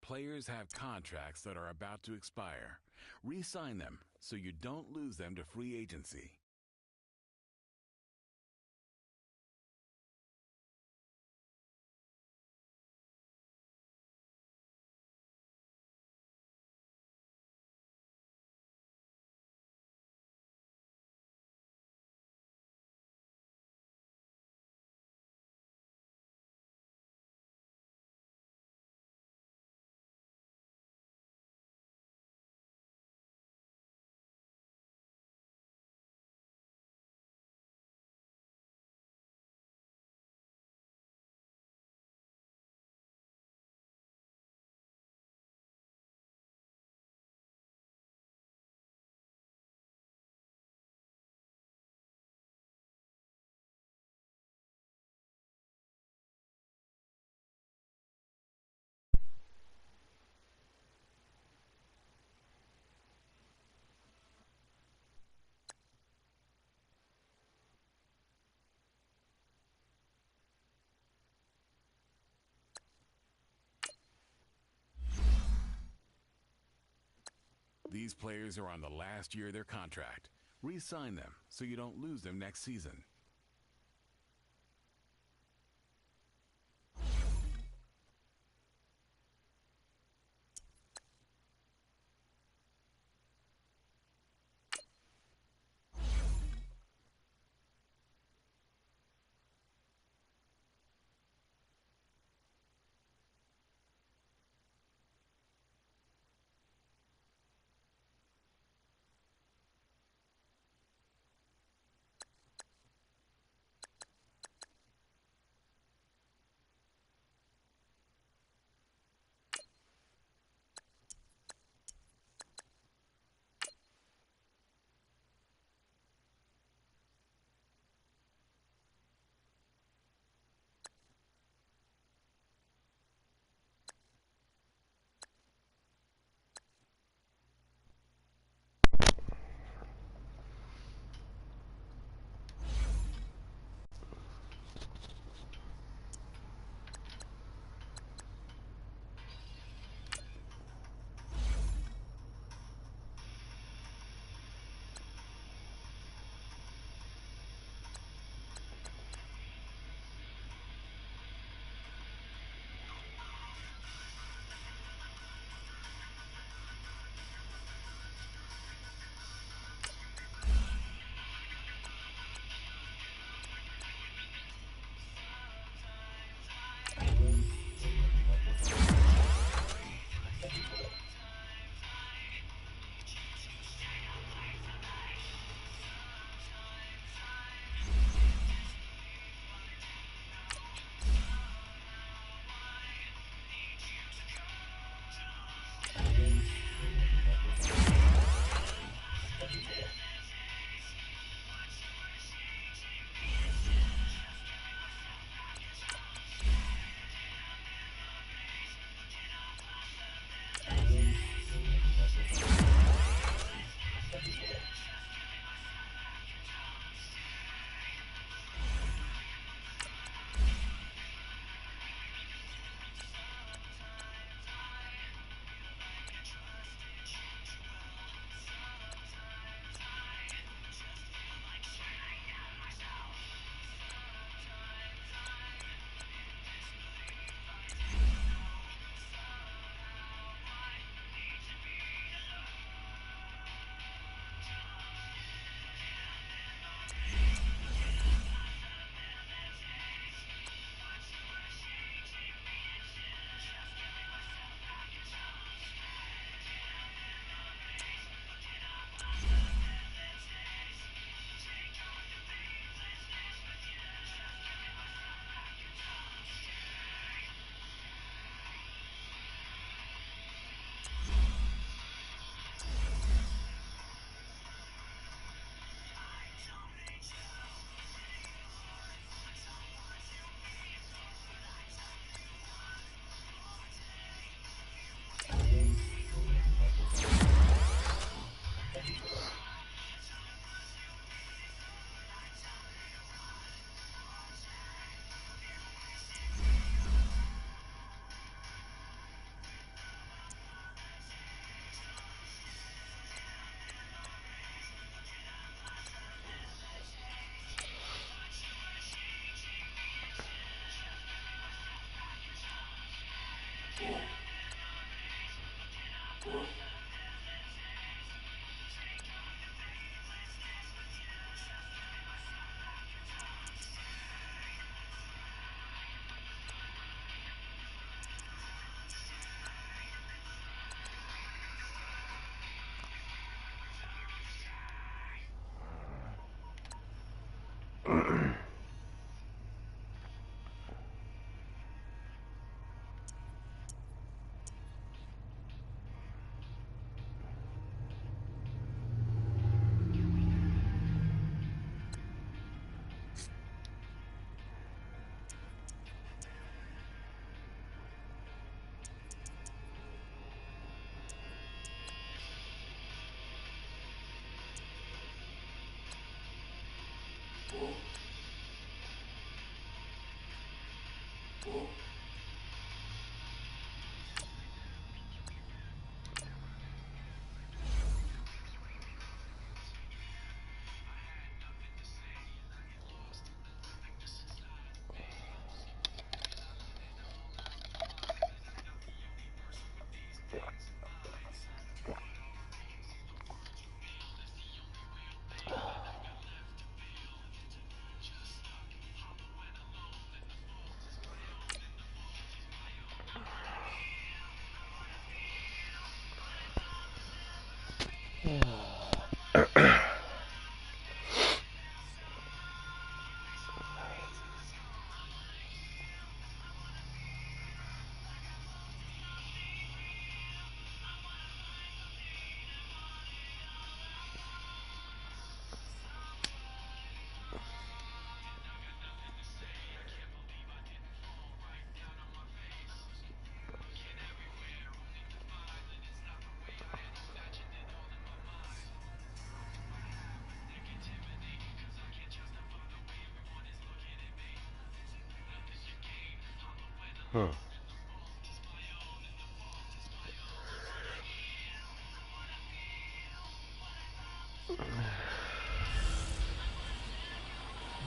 Players have contracts that are about to expire. Re-sign them so you don't lose them to free agency. These players are on the last year of their contract. Re-sign them so you don't lose them next season.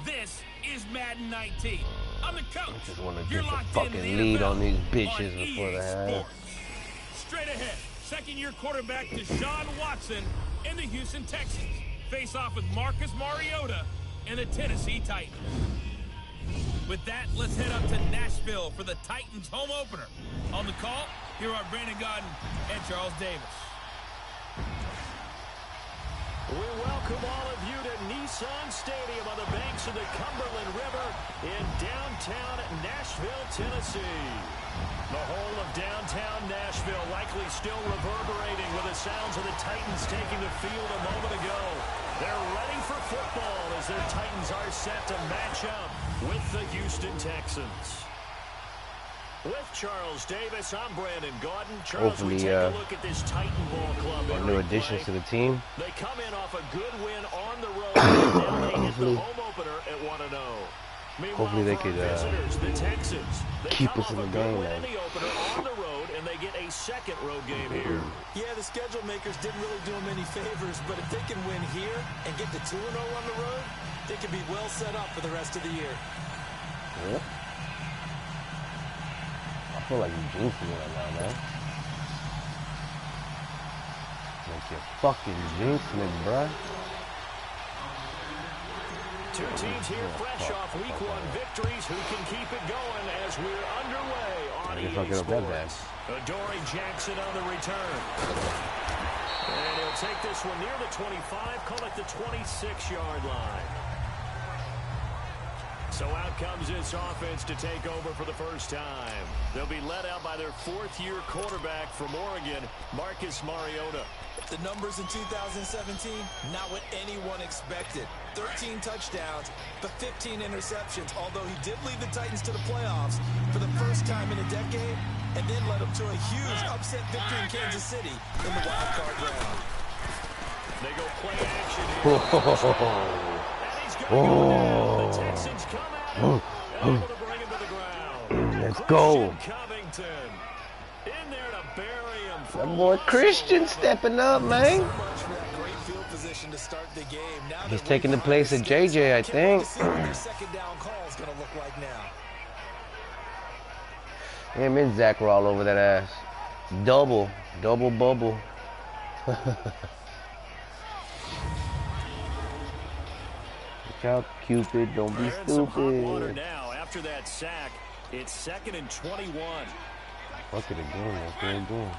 This is Madden 19. I'm the coach. I just want to You're get the locked fucking into the lead NFL on these bitches on before EA the half. Sports. Straight ahead, second-year quarterback Deshaun Watson and the Houston Texans face off with Marcus Mariota and the Tennessee Titans. With that, let's head up to Nashville for the Titans home opener. On the call, here are Brandon Godden and Charles Davis. We welcome all of you to Nissan Stadium on the banks of the Cumberland River in downtown Nashville, Tennessee. The whole of downtown Nashville likely still reverberating with the sounds of the Titans taking the field a moment ago. They're ready for football as their Titans are set to match up with the Houston Texans. With Charles Davis, I'm Brandon Godden. Charles, Hopefully, we take a look at this Titan ball club. New additions to the team. They come in off a good win on the road. Now they hit the home opener at 1-0. Hopefully they could visitors, the Texans, keep us in the game. In the opener on the road, and they get a second road game here. Yeah, the schedule makers didn't really do them any favors, but if they can win here and get to 2-0 on the road, they can be well set up for the rest of the year. Yeah. I feel like you're jinxing it right now, man. Like you're fucking jinxing it, bruh. Two teams here fresh off week one victories who can keep it going as we're underway on EA Sports. Adoree Jackson on the return. And he'll take this one near the 25, call it the 26-yard line. So out comes this offense to take over for the first time. They'll be led out by their fourth-year quarterback from Oregon, Marcus Mariota. The numbers in 2017, not what anyone expected. 13 touchdowns, but 15 interceptions, although he did lead the Titans to the playoffs for the first time in a decade, and then led them to a huge upset victory in Kansas City in the wild card round. They go play action here. And he's going to go down. The Texans come out and able to bring him to the ground. Let's go. Covington in there to bury him. That boy Christian stepping up, man. So much for that great field position to start the game. Now He's taking the place of JJ, I think. Second down call is going to look like now. Him and Zach were all over that ass. Double bubble. Watch out, Cupid. Don't be They're in some hot water stupid. now after that sack. It's 2nd and 21. Fuck it again. That's what I'm doing.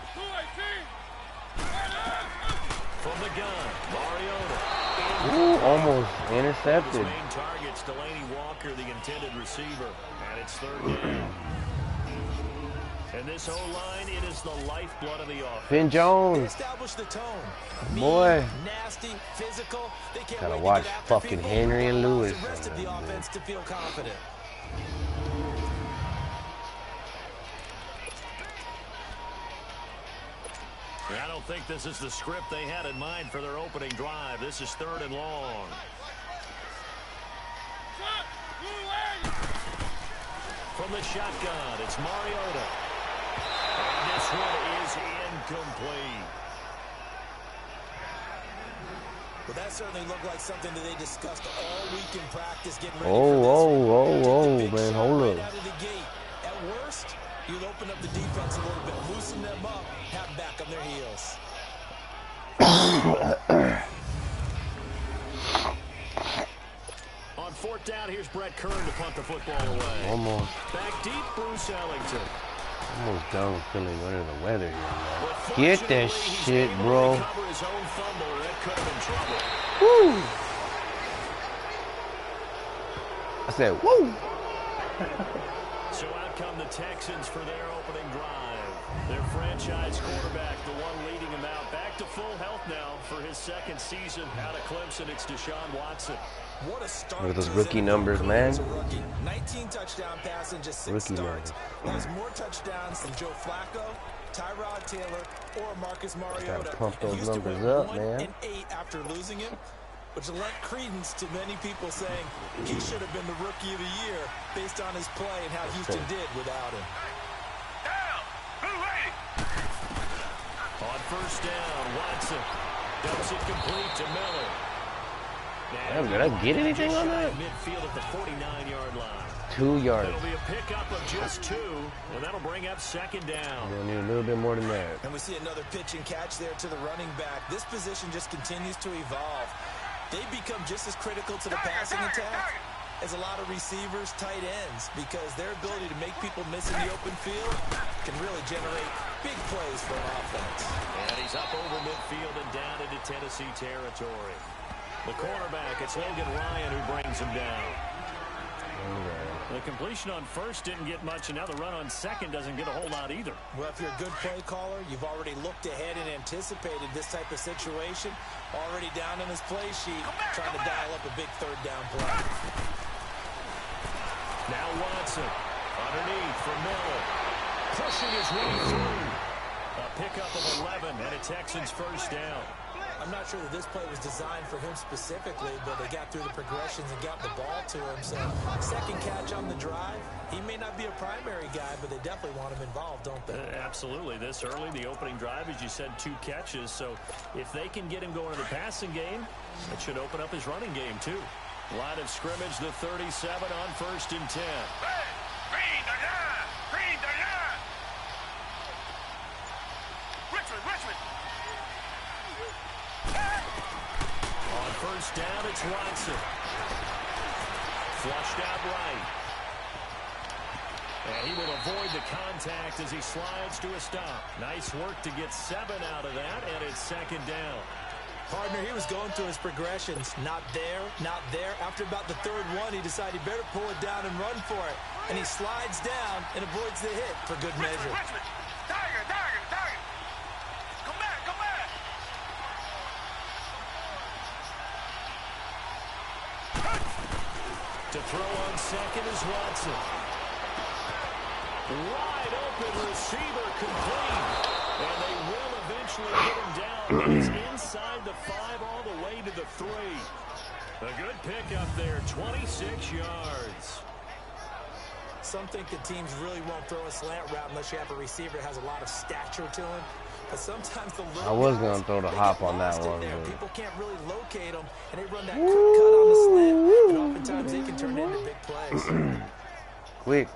From the gun, Mariota. Ooh, almost His intercepted. main target's Delaney Walker, the intended receiver. And it's 3rd down. And this O-line, it is the lifeblood of the offense. Finn They Jones. established the tone. Boy. Nasty, physical. They can't Gotta wait to watch get after fucking people. Henry and Allows Lewis. The rest of the offense to feel confident. I don't think this is the script they had in mind for their opening drive. This is 3rd and long. From the shotgun, it's Mariota. And this one is incomplete. Well, that certainly looked like something that they discussed all week in practice, getting ready Oh, for this. oh, Take the big man, shot hold right up. out of the gate. At worst, you'll open up the defense a little bit, loosen them up, have them back on their heels. On 4th down, here's Brett Kern to punt the football away. Almost Back deep, Bruce Ellington. done with feeling under the weather here, man. But Get fortunately, that he's shit, able to bro. recover his own fumble, or that could have been trouble. Woo! I said, woo! So out come the Texans for their opening drive. Their franchise quarterback, the one leading them out, back to full health now for his 2nd season out of Clemson. It's Deshaun Watson. What a start. Look at those to his rookie NFL numbers, career man. as a rookie. 19 touchdown passes in just 6 Rookie starts. numbers. That was more touchdowns than Joe Flacco, Tyrod Taylor, or Marcus Mariota. Gotta pump And those Houston numbers went up, 1 man. and 8 after losing him, which lent credence to many people saying he should have been the rookie of the year based on his play and how Houston did without him. On 1st down, Watson dumps it complete to Miller. Damn, did I get anything on that? Midfield at the 49-yard line. 2 yards. It'll be a pickup of just 2, and that'll bring up 2nd down. We'll need a little bit more than that. And we see another pitch and catch there to the running back. This position just continues to evolve. They become just as critical to the passing attack as a lot of receivers, tight ends, because their ability to make people miss in the open field can really generate big plays for an offense. And he's up over midfield and down into Tennessee territory. The quarterback, it's Logan Ryan who brings him down. The completion on 1st didn't get much, and now the run on 2nd doesn't get a whole lot either. Well, if you're a good play caller, you've already looked ahead and anticipated this type of situation. Already down in his play sheet, trying to dial up a big 3rd down play. Now Watson, underneath for Miller. Pushing his way through. A pickup of 11 and a Texans 1st down. I'm not sure that this play was designed for him specifically, but they got through the progressions and got the ball to him. So, 2nd catch on the drive. He may not be a primary guy, but they definitely want him involved, don't they? Absolutely. This early, the opening drive, as you said, 2 catches. So, if they can get him going to the passing game, it should open up his running game, too. Line of scrimmage, the 37 on 1st and 10. Green, Richmond. On 1st down, it's Watson. Flushed out right. And he will avoid the contact as he slides to a stop. Nice work to get 7 out of that, and it's 2nd down. Partner, he was going through his progressions. Not there, not there. After about the 3rd one, he decided he better pull it down and run for it. And he slides down and avoids the hit for good measure. Richmond. Tiger. Come back. To throw on 2nd is Watson. Wide open receiver complete. And they will eventually get him down. He's inside the 5 all the way to the 3. A good pickup there, 26 yards. Some think that teams really won't throw a slant route unless you have a receiver that has a lot of stature to him. But sometimes the little I was guys, gonna throw the they hop get on that lost in one, there. but- People can't really locate them, and they run that quick cut on the slant, and oftentimes they can turn into big plays. Quick.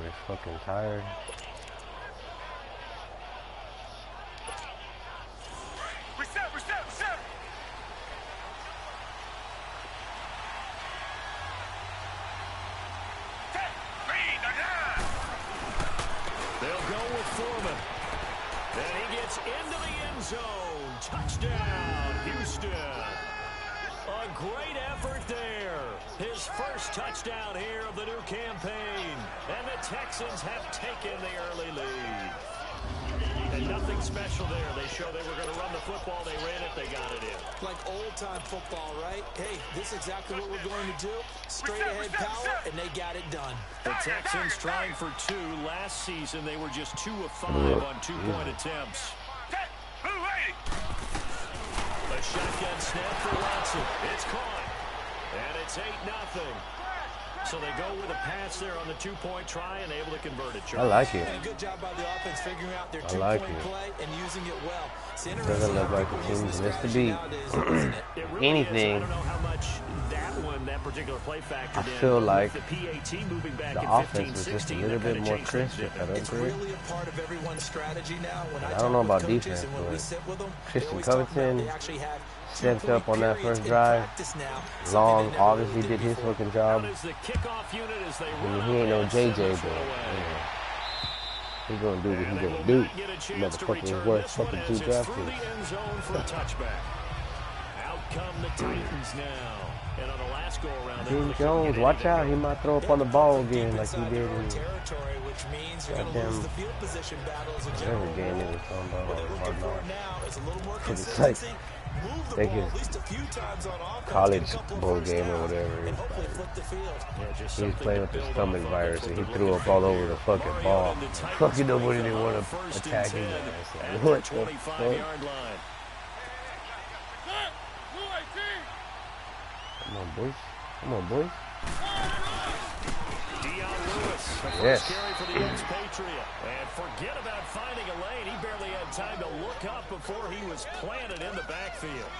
Everybody's fucking tired. They'll go with Foreman. And he gets into the end zone. Touchdown, Houston. A great effort there. His first touchdown here of the new campaign. And the Texans have taken the early lead. And nothing special there. They showed they were going to run the football. They ran it. They got it in. Like old-time football, right? Hey, this is exactly what we're going to do. Straight-ahead power, and they got it done. The Texans trying for 2. Last season, they were just 2 of 5 on 2-point attempts. A shotgun snap for Watson. It's caught. And it's 8-0. So they go with a pass there on the 2-point try and able to convert it. I like it. And a good job by the offense figuring out their 2-point play and using it well. Doesn't look like the team's missed a beat. Anything. I don't know how much that particular play factored I feel like the PAT moving back the in offense 15, was 16, just a little bit more crisp. It's really a part of everyone's strategy now. When I don't know about defense, but Christian Covington stepped up on that first drive. Long obviously did his fucking job. I mean, he ain't no JJ, but he's gonna do what he's gonna do. Motherfucker is worth fucking 2 draft picks. Out come the Titans now. And on the last go around, Jim Jones, watch out, he might throw up on the ball again like he did in territory, which means you're going to lose the field position battle as a general every game they was talking about Hard Knocks. now is a little more It's like consistency. Move the they ball could at least a few times on offense, college get a couple bowl of first game or downs, whatever. and hopefully flip the field. He was playing with the stomach virus and he threw up all over the fucking ball. Fucking nobody didn't want to attack him. Like, what the fuck? Come on, boys. Come on, boys. Yes. For the ex-Patriot. And forget about finding a lane. He barely had time to look up before he was planted in the backfield.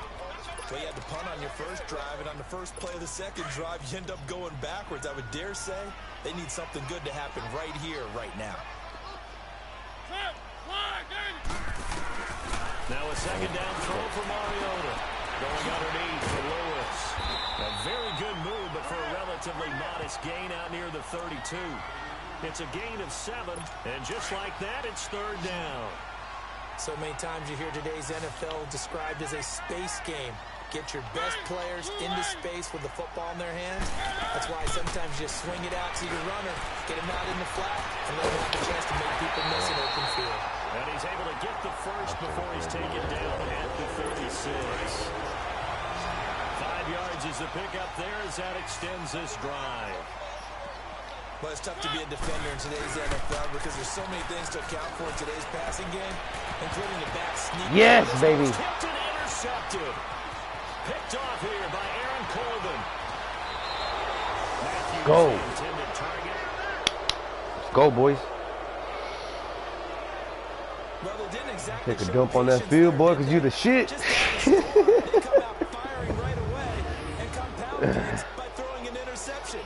Well, you had to punt on your first drive, and on the first play of the second drive, you end up going backwards. I would dare say they need something good to happen right here, right now. Now a second down throw for Mariota. Going underneath for Lewis. A very good move, but for a relatively modest gain out near the 32. It's a gain of 7, and just like that, it's 3rd down. So many times you hear today's NFL described as a space game. Get your best players into space with the football in their hands. That's why sometimes you just swing it out to your runner, get him out in the flat, and let him have a chance to make people miss an open field. And he's able to get the first before he's taken down at the 36. 5 yards is the pickup there as that extends this drive. But it's tough to be a defender in today's NFL because there's so many things to account for in today's passing game, including the back sneak. Yes, baby. Tipped and intercepted. Picked off here by Aaron Colvin. Go. Let's go, boys. Well, they didn't exactly Take a dump on that field, boy, because you the shit. They come out firing right away and compound it by throwing an interception.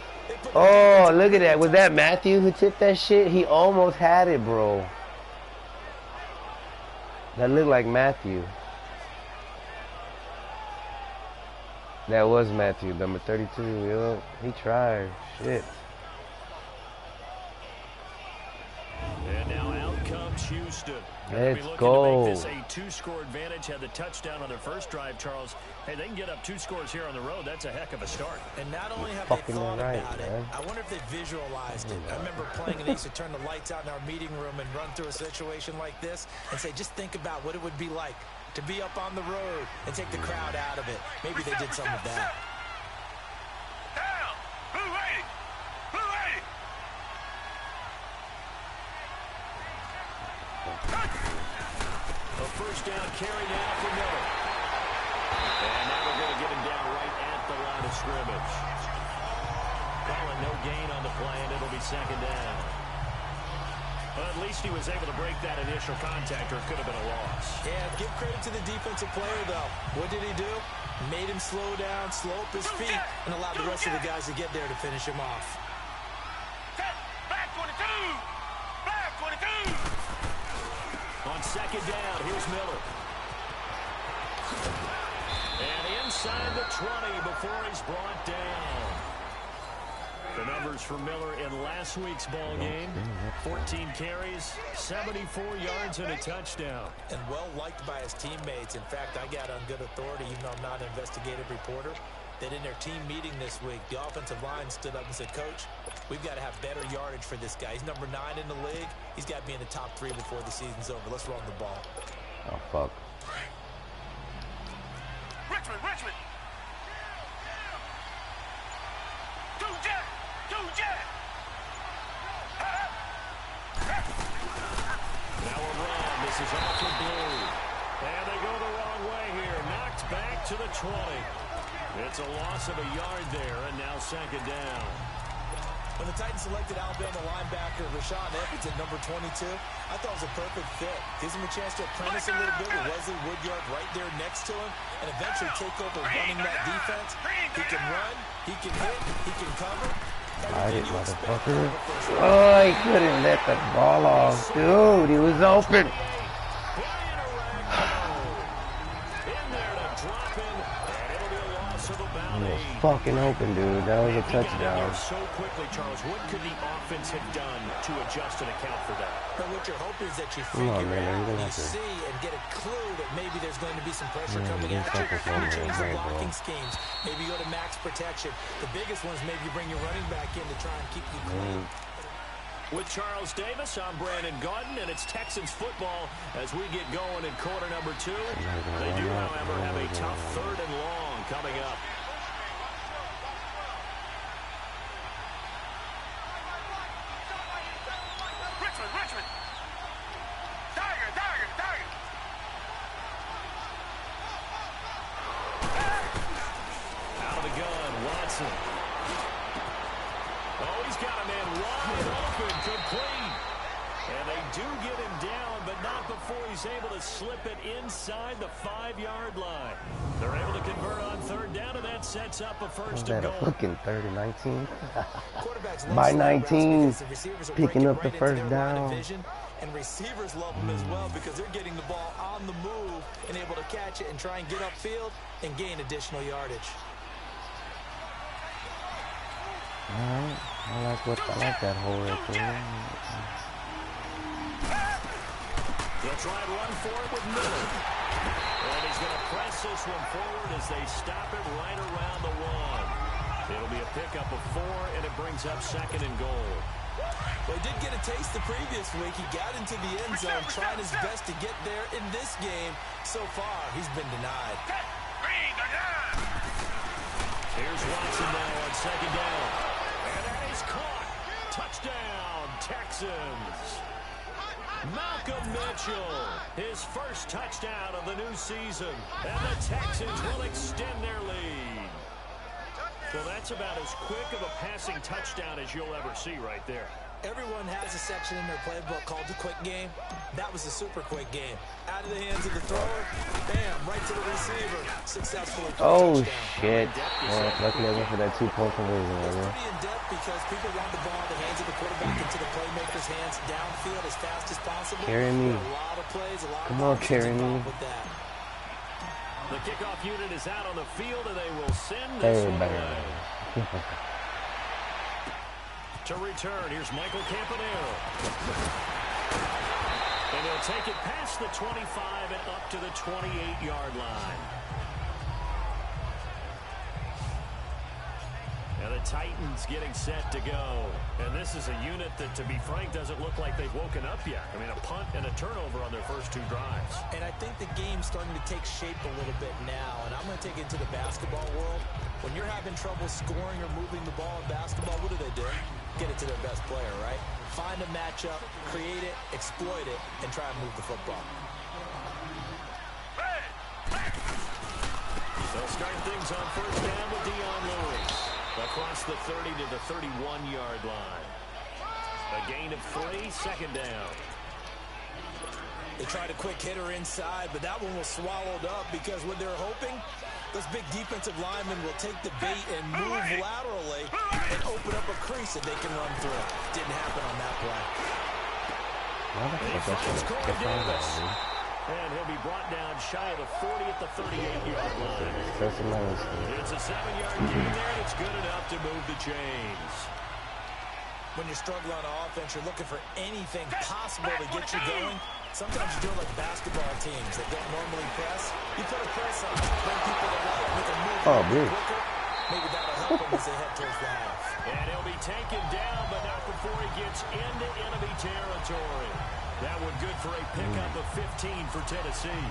Oh, look at that. Was that Matthew who tipped that shit? He almost had it, bro. That looked like Matthew. That was Matthew, number 32. Yo, he tried. Shit. And now out comes Houston. Let's go. go. This a 2-score advantage. Had the touchdown on their first drive, Charles. Hey, they can get up 2 scores here on the road. That's a heck of a start. And not only have Fucking they thought right, about man. it, I wonder if they visualized it. I remember playing and they used to turn the lights out in our meeting room and run through a situation like this and say, just think about what it would be like to be up on the road and take the crowd out of it. Maybe they did some of that. A first down carry now for Miller. And now they're going to get him down right at the line of scrimmage. Calling no gain on the play, and it'll be 2nd down. But at least he was able to break that initial contact, or it could have been a loss. Yeah, give credit to the defensive player, though. What did he do? Made him slow down, slow up his feet, and allowed the rest of the guys to get there to finish him off. Back 22. second down. Here's Miller. And inside the 20 before he's brought down. The numbers for Miller in last week's ball game: 14 carries, 74 yards, and a touchdown. And well-liked by his teammates. In fact, I got on good authority, even though I'm not an investigative reporter, that in their team meeting this week, the offensive line stood up and said, Coach, we've got to have better yardage for this guy. He's number 9 in the league. He's got to be in the top 3 before the season's over. Let's run the ball. Oh, fuck. Richmond. Now a run. This is off for Blue. And they go the wrong way here. Knocked back to the 20. It's a loss of a yard there, and now second down. When the Titans selected Alabama linebacker Rashawn Evans at number 22, I thought it was a perfect fit. Gives him a chance to apprentice a little bit with Wesley Woodyard right there next to him and eventually take over running that defense. He can run, he can hit, he can cover. I didn't, motherfucker. Oh, he couldn't let the ball off. Dude, he was open. He was fucking open, dude. That was a touchdown. So quickly, Charles. What could the offense have done to adjust and account for that? But what you're hoping is that you figure out, you see and get a clue that maybe there's going to be some pressure coming at you. You change the blocking schemes. Maybe you go to max protection. The biggest one is maybe you bring your running back in to try and keep you clean. With Charles Davis, I'm Brandon Gaudin, and it's Texans football as we get going in quarter number 2. They do, however, have a tough 3rd and long coming up. Richmond. Dagger. Out of the gun, Watson. Oh, he's got a man wide open, complete. And they do get him down, but not before he's able to slip it inside the 5-yard line. They're able to convert on 3rd down, and that sets up a first and goal. Was that a fucking 3rd and 19? By 19, picking up the first down. And receivers love them as well because they're getting the ball on the move and able to catch it and try and get upfield and gain additional yardage. Alright, I like that hole right there. They'll try and run for it with Miller. And he's going to press this one forward as they stop it right around the 1. It'll be a pickup of 4, and it brings up 2nd and goal. Well, he did get a taste the previous week. He got into the end zone, trying his best to get there in this game. So far, he's been denied. Here's Watson now on 2nd down. And that is caught. Touchdown, Texans. Malcolm Mitchell, his first touchdown of the new season. And the Texans will extend their lead. Well, that's about as quick of a passing touchdown as you'll ever see right there. Everyone has a section in their playbook called the quick game. That was a super quick game. Out of the hands of the thrower, bam, right to the receiver. Successfully. Oh, shit. Well, luckily I went for that 2-point conversion. It's pretty in-depth because people want the ball in the hands of the quarterback into the playmaker's hands downfield as fast as possible. Carry me. A lot of plays, a lot Come of on, carry me. with that. The kickoff unit is out on the field, and they will send this one away. To return, here's Michael Campanero. And he'll take it past the 25 and up to the 28-yard line. And the Titans getting set to go. And this is a unit that, to be frank, doesn't look like they've woken up yet. I mean, a punt and a turnover on their first 2 drives. And I think the game's starting to take shape a little bit now. And I'm going to take it to the basketball world. When you're having trouble scoring or moving the ball in basketball, what do? Get it to their best player, right? Find a matchup, create it, exploit it, and try and move the football. They'll start things on 1st down with Dion Lewis. Across the 30 to the 31-yard line. A gain of 3, 2nd down. They tried a quick hitter inside, but that one was swallowed up because what they're hoping, those big defensive linemen will take the bait and move laterally and open up a crease that they can run through. Didn't happen on that play. And he'll be brought down shy of the 40 at the 38-yard line. It's a 7-yard gain there, and it's good enough to move the chains. When you struggle on offense, you're looking for anything possible to get you going. Sometimes you do it like basketball teams that don't normally press. You put a press on, bring people to life, make them move quicker. Maybe that'll help them as they head towards the half. And he'll be taken down, but not before he gets into enemy territory. That one good for a pickup of 15 for Tennessee.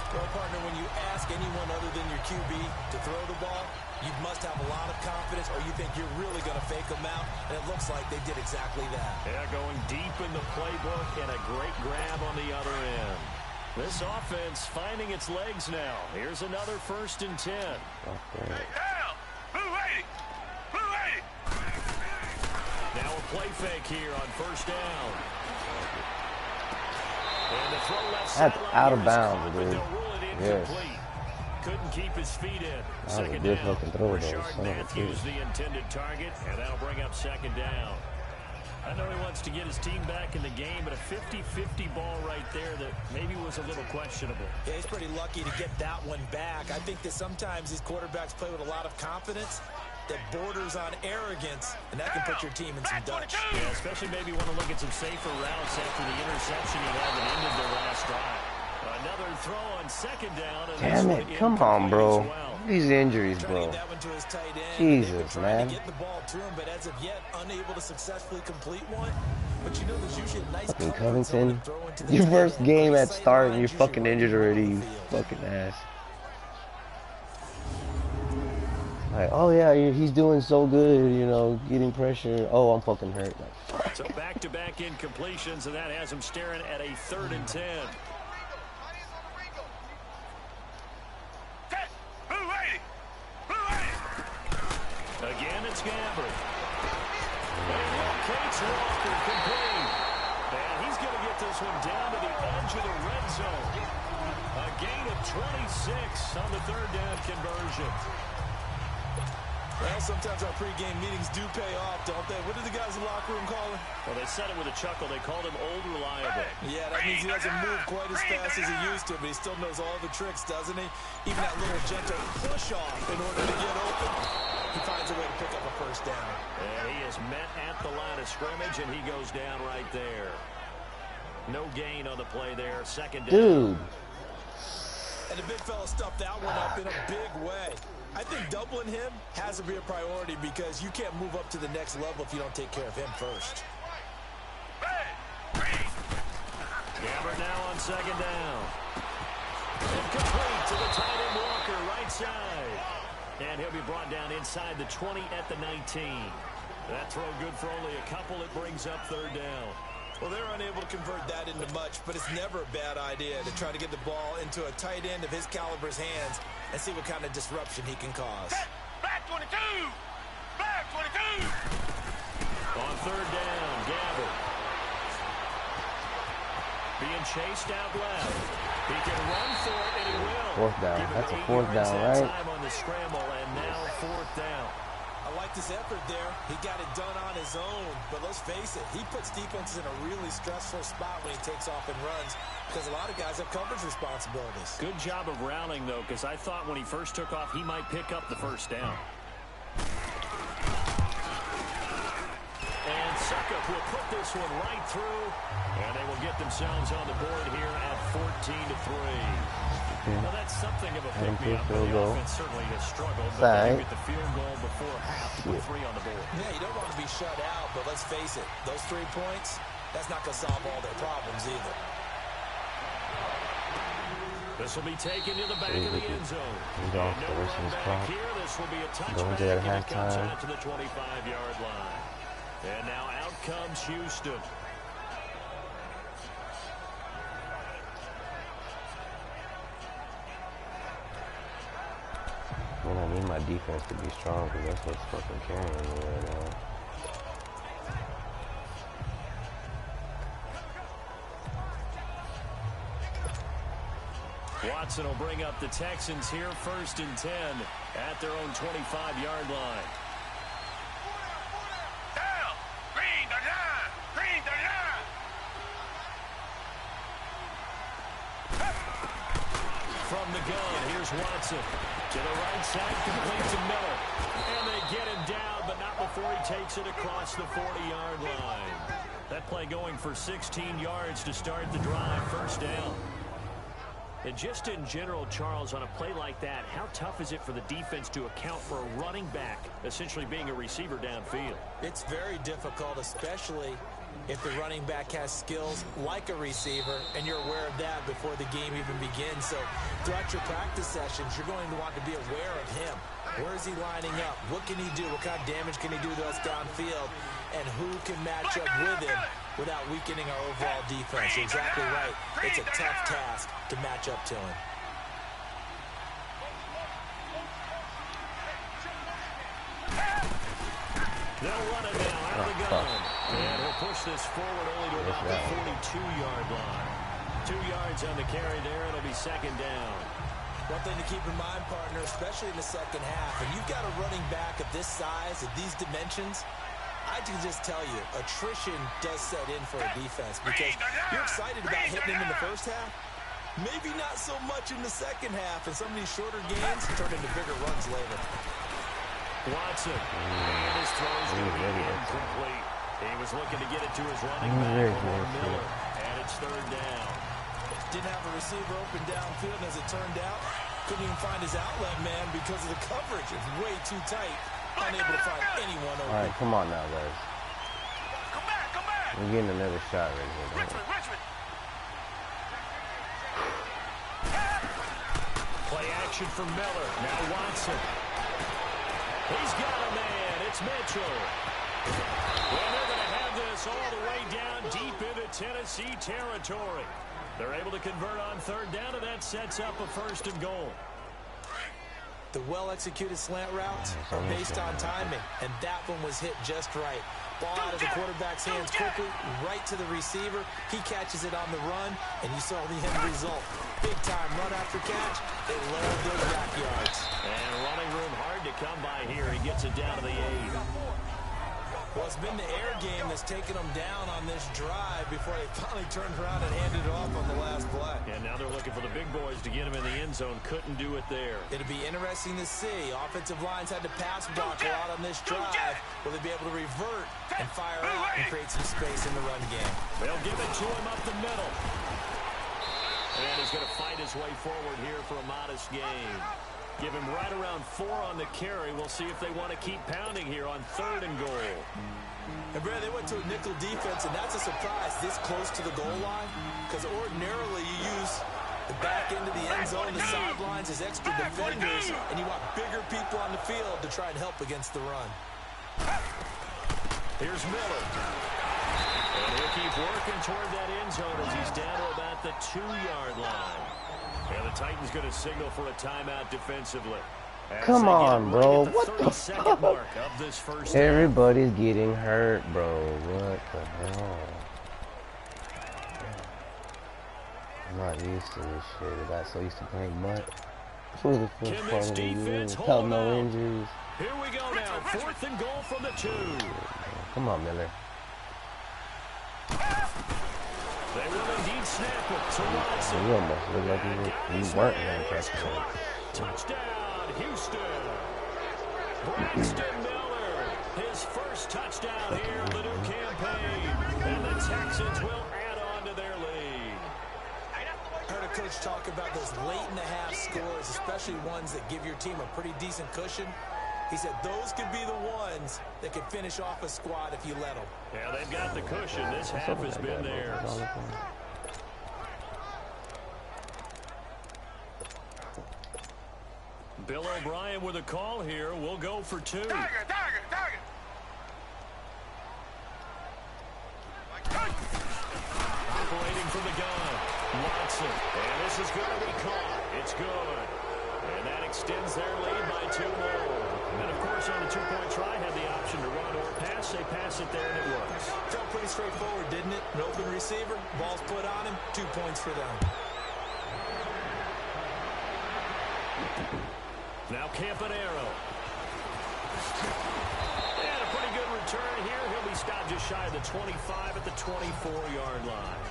Well, partner, when you ask anyone other than your QB to throw the ball, you must have a lot of confidence or you think you're really going to fake them out, and it looks like they did exactly that. Yeah, going deep in the playbook and a great grab on the other end. This offense finding its legs now. Here's another 1st and 10. Now a play fake here on 1st down. And the throw left That's out of bounds, dude. Yes. Couldn't keep his feet in. That was a good fucking throw, though. Rashard Matthews, the intended target, and that'll bring up 2nd down. I know he wants to get his team back in the game, but a 50-50 ball right there that maybe was a little questionable. Yeah, he's pretty lucky to get that one back. I think that sometimes these quarterbacks play with a lot of confidence that borders on arrogance, and that can put your team in some Dutch. Yeah, especially maybe want to look at some safer routes after the interception he had that ended their last drive. Another throw on 2nd down. And damn it, come on, bro. These injuries, bro. Jesus, man. Get the ball to him, but as of yet, unable to successfully complete one. But you know, there's usually a nice fucking Covington. Your first game at start and you're fucking injured already, you fucking ass. Like, oh yeah, he's doing so good, you know, getting pressure. Oh, I'm fucking hurt. Like, fuck. So back-to-back incompletions, and that has him staring at a 3rd and 10. Again, it's Gabbert. And locates Walker complete. And he's going to get this one down to the edge of the red zone. A gain of 26 on the 3rd down conversion. Well, sometimes our pregame meetings do pay off, don't they? What did the guys in the locker room call him? Well, they said it with a chuckle. They called him Old Reliable. Yeah, that means he doesn't move quite as fast as he used to, but he still knows all the tricks, doesn't he? Even that little gentle push-off in order to get open. He finds a way to pick up a 1st down. And he is met at the line of scrimmage, and he goes down right there. No gain on the play there. 2nd down. Dude. And the big fella stuffed that one up in a big way. I think doubling him has to be a priority because you can't move up to the next level if you don't take care of him first. Gabbert now on 2nd down. Incomplete to the tight end Walker, right side. And he'll be brought down inside the 20 at the 19. That throw good for only a couple. It brings up 3rd down. Well, they're unable to convert that into much, but it's never a bad idea to try to get the ball into a tight end of his caliber's hands and see what kind of disruption he can cause. Back 22! Back 22! On 3rd down, Gabbert. Being chased out left. He can run for it, and he will. 4th down. That's a 4th down, right? Time on the scramble, and now 4th down. I like this effort there. He got it done on his own, but let's face it, he puts defenses in a really stressful spot when he takes off and runs because a lot of guys have coverage responsibilities. Good job of routing, though, because I thought when he first took off, he might pick up the 1st down. And Suckup will put this one right through, and they will get themselves on the board here at 14-3. Well, that's something of a pick-me-up. The offense certainly has struggled, but they get the field goal before half to put 3 on the board. Yeah, you don't want to be shut out, but let's face it, those 3 points, that's not going to solve all their problems either. This will be taken to the back of the end zone. No run back here. This will be a touchback, and it comes out to the 25-yard line. And now out comes Houston. Man, I need my defense to be strong because that's what's fucking carrying me right now. Watson will bring up the Texans here, 1st and 10 at their own 25-yard line. Down! Green 39! Green 39! Watson. To the right side, complete to Miller. And they get him down, but not before he takes it across the 40-yard line. That play going for 16 yards to start the drive. First down. And just in general, Charles, on a play like that, how tough is it for the defense to account for a running back essentially being a receiver downfield? It's very difficult, especially if the running back has skills like a receiver, and you're aware of that before the game even begins. So throughout your practice sessions, you're going to want to be aware of him. Where is he lining up? What can he do? What kind of damage can he do to us downfield? And who can match up with him without weakening our overall defense? You're exactly right. It's a tough task to match up to him. They'll run it now out of the gun. And he'll push this forward only to about the 42-yard line. 2 yards on the carry there. It'll be second down. One thing to keep in mind, partner, especially in the second half, and you've got a running back of this size, at these dimensions, I can just tell you, attrition does set in for a defense because you're excited about hitting him in the first half. Maybe not so much in the second half, and some of these shorter games turn into bigger runs later. Watson, and his throw's going to be incomplete. He was looking to get it to his running back, Miller, and it's third down. Didn't have a receiver open downfield, and as it turned out, couldn't even find his outlet man because of the coverage. It's way too tight. Unable to find anyone over. All right, come on now, guys. Come back. We're getting another shot right here. Richmond. Play action for Miller. Now Watson. He's got a man. It's Mitchell. Well, they're going to have this all the way down deep into Tennessee territory. They're able to convert on third down, and that sets up a first and goal. The well-executed slant routes are based on timing, and that one was hit just right. Ball out of the quarterback's hands quickly, right to the receiver. He catches it on the run, and you saw the end result. Big-time run after catch. They love those backyards. And running room hard to come by here. He gets it down to the 8. Well, it's been the air game that's taken them down on this drive before they finally turned around and handed it off on the last play. And now they're looking for the big boys to get him in the end zone. Couldn't do it there. It'll be interesting to see. Offensive lines had to pass block a lot on this drive. Will they be able to revert and fire out and create some space in the run game? They'll give it to him up the middle. And he's going to fight his way forward here for a modest gain. Give him right around 4 on the carry. We'll see if they want to keep pounding here on third and goal. And Brad, they went to a nickel defense, and that's a surprise this close to the goal line, because ordinarily you use the back end of the end zone, the sidelines as extra defenders, and you want bigger people on the field to try and help against the run. Here's Miller. And he'll keep working toward that end zone as he's down to about the 2-yard line. And the Titans going to signal for a timeout defensively. Come on, bro. What the fuck? Mark of this first Everybody's getting hurt, bro. What the hell? I'm not used to this shit. I got so used to playing butt. For the first part of the year without no injuries. Here we go now. 4th and goal from the 2. Come on, Miller. They will indeed snap it to Watson. You almost look like you weren't going to touch it. Touchdown, Houston. Braxton Miller, his first touchdown here in the new campaign. And the Texans will add on to their lead. I heard a coach talk about those late-in-the-half scores, especially ones that give your team a pretty decent cushion. He said those could be the ones that could finish off a squad if you let them. Yeah, they've got the cushion. This half has been theirs. Bill O'Brien with a call here. We'll go for 2. Target. Operating from the gun, Watson. And this is going to be caught. It's good. And that extends their lead by 2 more. And, of course, on the 2-point try, had the option to run or pass. They pass it there, and it works. Felt pretty straightforward, didn't it? An open receiver, ball's put on him, 2 points for them. Now Campanaro. And a pretty good return here. He'll be stopped just shy of the 25 at the 24-yard line.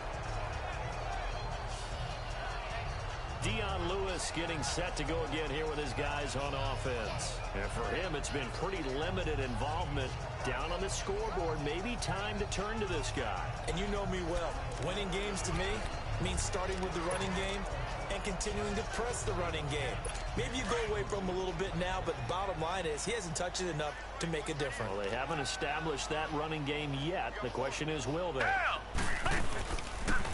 Dion Lewis getting set to go again here with his guys on offense. And for him, it's been pretty limited involvement down on the scoreboard. Maybe time to turn to this guy. And you know me well. Winning games to me means starting with the running game and continuing to press the running game. Maybe you go away from him a little bit now, but the bottom line is he hasn't touched it enough to make a difference. Well, they haven't established that running game yet. The question is, will they?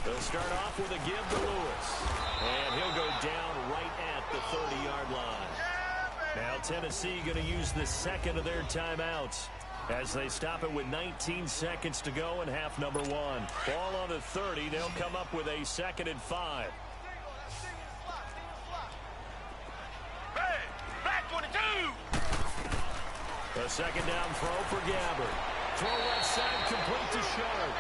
They'll start off with a give to Lewis. And he'll go down right at the 30-yard line. Now Tennessee going to use the second of their timeouts as they stop it with 19 seconds to go in half number 1. Ball on the 30. They'll come up with a 2nd and 5. Hey, back 22. A second down throw for Gabbard. Throw left side complete to Sharp.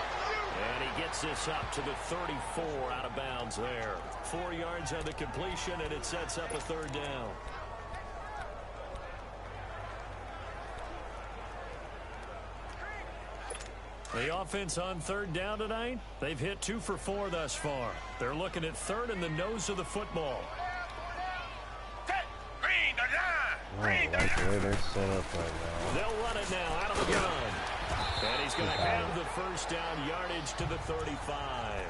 And he gets this up to the 34 out of bounds there. 4 yards on the completion, and it sets up a 3rd down. The offense on 3rd down tonight, they've hit 2 for 4 thus far. They're looking at 3rd and the nose of the football. Green the line. I don't like the way they're set up right now. They'll run it now out of the gun. And he's going to have the 1st down yardage to the 35.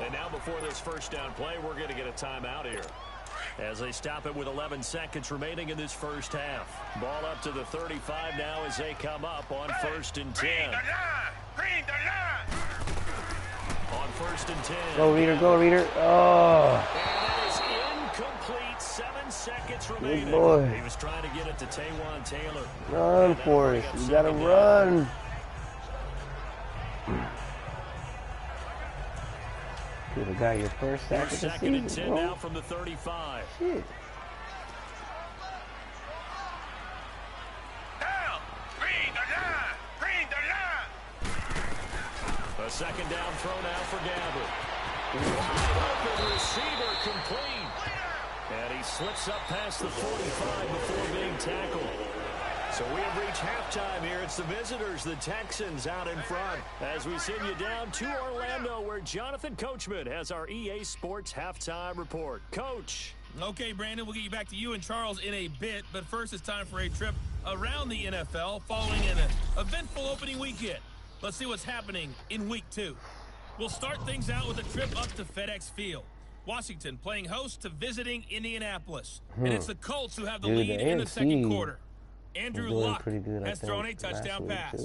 And now before this 1st down play, we're going to get a timeout here, as they stop it with 11 seconds remaining in this 1st half. Ball up to the 35 now as they come up on 1st and 10. Green the line. On 1st and 10. Go, Reader, go, Reader. Oh. And that is incomplete. 7 seconds remaining. Good boy. He was trying to get it to Taywan Taylor. Run, Forrest. You got to run. Could have got your first sack of the season. 2nd and 10 bro. now from the 35. Shit. Down. Green the line. Green the line. A 2nd down throw now for Gabbard. Wide open receiver complete. And he slips up past the 45 before being tackled. So we have reached halftime here. It's the visitors, the Texans, out in front, as we send you down to Orlando, where Jonathan Coachman has our EA Sports halftime report. Coach. Okay, Brandon, we'll get you back to you and Charles in a bit, but first it's time for a trip around the NFL following an eventful opening weekend. Let's see what's happening in Week 2. We'll start things out with a trip up to FedEx Field. Washington playing host to visiting Indianapolis. And it's the Colts who have the lead in the second quarter. Andrew Luck has thrown a touchdown pass.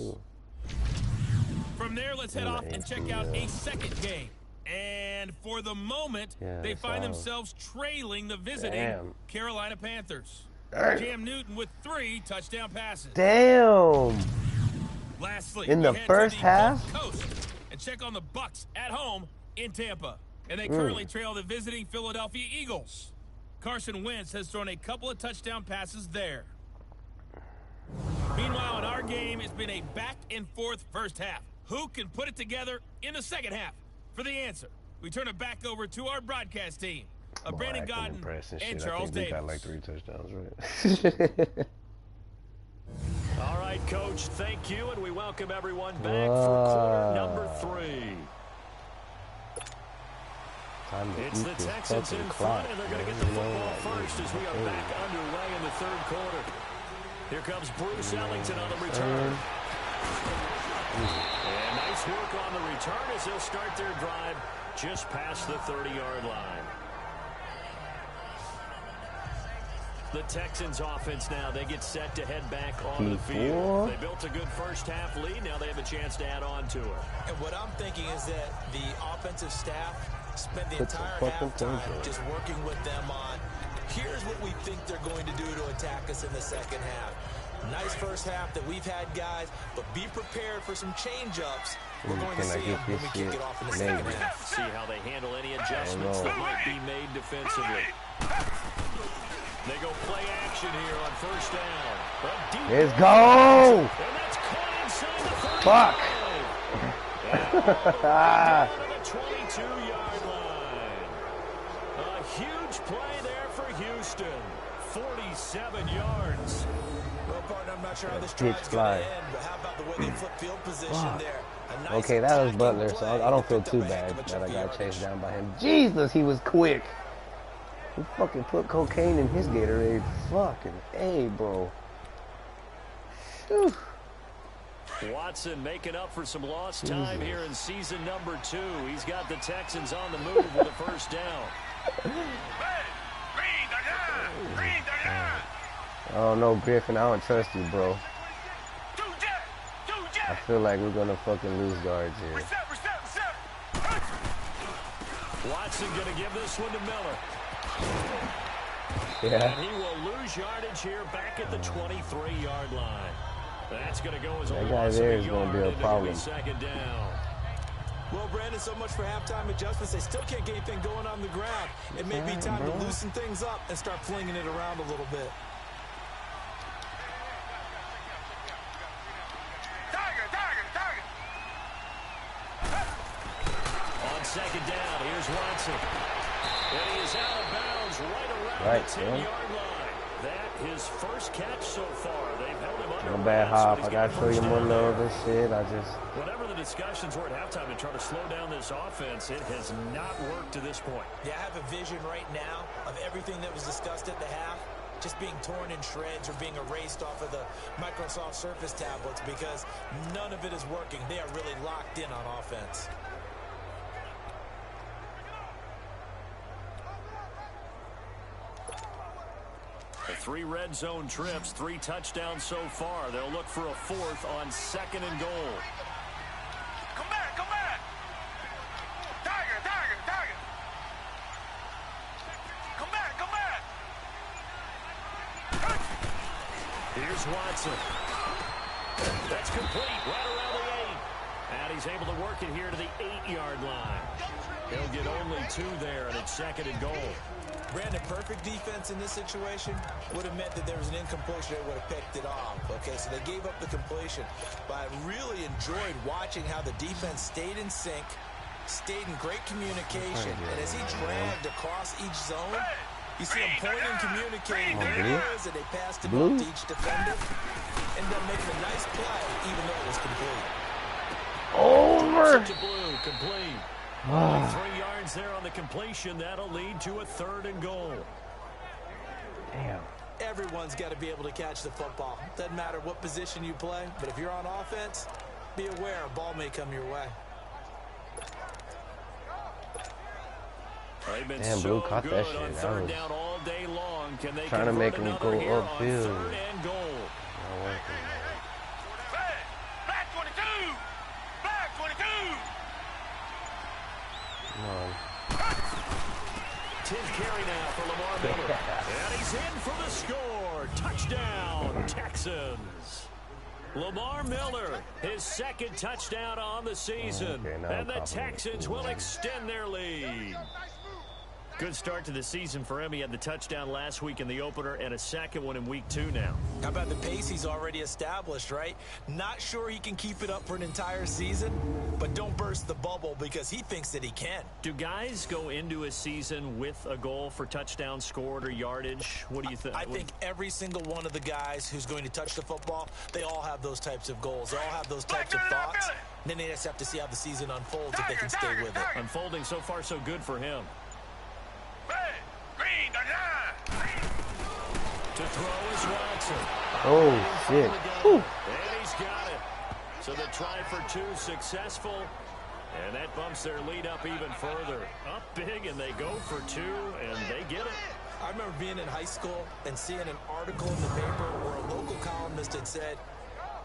From there, let's head off and check out a second game. And for the moment, they find themselves trailing the visiting Carolina Panthers. Cam Newton with 3 touchdown passes. Damn. Lastly, in the first half, Coast and check on the Bucs at home in Tampa. And they currently trail the visiting Philadelphia Eagles. Carson Wentz has thrown a couple of touchdown passes there. Meanwhile, in our game, it's been a back-and-forth first half. Who can put it together in the second half? For the answer, we turn it back over to our broadcast team. Brandon Godden and Charles Davis. Got like 3 touchdowns, right? All right, Coach, thank you, and we welcome everyone back for quarter number 3. It's the Texans in front, and they're going to get the football first as we are back underway in the 3rd quarter. Here comes Bruce Ellington on the return. And nice work on the return as they'll start their drive just past the 30-yard line. The Texans offense now, they get set to head back onto the field. They built a good first half lead. Now they have a chance to add on to it. And what I'm thinking is that the offensive staff spent the entire halftime just working with them on, here's what we think they're going to do to attack us in the second half. Nice first half that we've had, guys, but be prepared for some change-ups. We're going to see them when we kick it off in the second half. See how they handle any adjustments that might be made defensively. They go play action here on first down. Let's go! And that's caught inside the 35. Fuck! The 22-yard line. A huge play there for Houston. 47 yards. Well, partner, I'm not sure how this drive's going to end, but how about the way they flip field position there? Nice okay, that was Butler, so I don't feel too bad that I got chased down by him. Jesus, he was quick. Who fucking put cocaine in his Gatorade? Fucking A, bro. Whew. Watson making up for some lost time here in season number 2. He's got the Texans on the move with a first down. Oh no, Griffin, I don't trust you, bro. I feel like we're gonna fucking lose yards here. Watson gonna give this one to Miller. Yeah. And he will lose yardage here back at the 23-yard line. That's going to go as a that guy loss there of is a going to be a yard, problem. Second down. Well, Brandon, so much for halftime adjustments. They still can't get anything going on the ground. It may be time to loosen things up and start flinging it around a little bit. On second down, here's Watson. And he is out of bounds right around the 10-yard line. That his first catch so far. They've held him under. No bad hop. I gotta show you more love and shit. Whatever the discussions were at halftime to try to slow down this offense, it has not worked to this point. Yeah, I have a vision right now of everything that was discussed at the half just being torn in shreds or being erased off of the Microsoft Surface tablets because none of it is working. They are really locked in on offense. The 3 red zone trips, 3 touchdowns so far. They'll look for a 4th on second and goal. Come back, come back. Tiger, tiger, tiger. Come back, come back. Here's Watson. That's complete right around the 8. And he's able to work it here to the 8-yard line. He'll get only 2 there, and it's second and goal. Brandon, perfect defense in this situation would have meant that there was an incompletion that would have picked it off. Okay, so they gave up the completion. But I really enjoyed watching how the defense stayed in sync, stayed in great communication. And as he dragged across each zone, you see him pointing and communicating. There it is, and they passed it off to each defender. Ended up making a nice play, even though it was complete. Over. To blue, complete. 3 yards there on the completion. That'll lead to a 3rd and goal. Damn. Everyone's got to be able to catch the football. Doesn't matter what position you play, but if you're on offense, be aware a ball may come your way. They've been Damn, so Blue caught good that shit. on That 3rd was down all day long. Can they trying to make him convert go another here upfield. on 3rd and goal? Not working. Black 22. Black 22. Come on. 10th carry now for Lamar Miller. And he's in for the score. Touchdown, Texans. Lamar Miller, his 2nd touchdown on the season. And the Texans will extend their lead. Good start to the season for him. He had the touchdown last week in the opener and a 2nd one in week 2 now. How about the pace he's already established, right? Not sure he can keep it up for an entire season, but don't burst the bubble because he thinks that he can. Do guys go into a season with a goal for touchdown scored or yardage? What do you think? I think every single one of the guys who's going to touch the football, they all have those types of goals. They all have those types of thoughts. And then they just have to see how the season unfolds if they can stay with it. Unfolding so far so good for him. Green, the line. To throw is Watson. Oh, shit. And he's got it. So the try for 2 successful. And that bumps their lead up even further. Up big, and they go for 2, and they get it. I remember being in high school and seeing an article in the paper where a local columnist had said,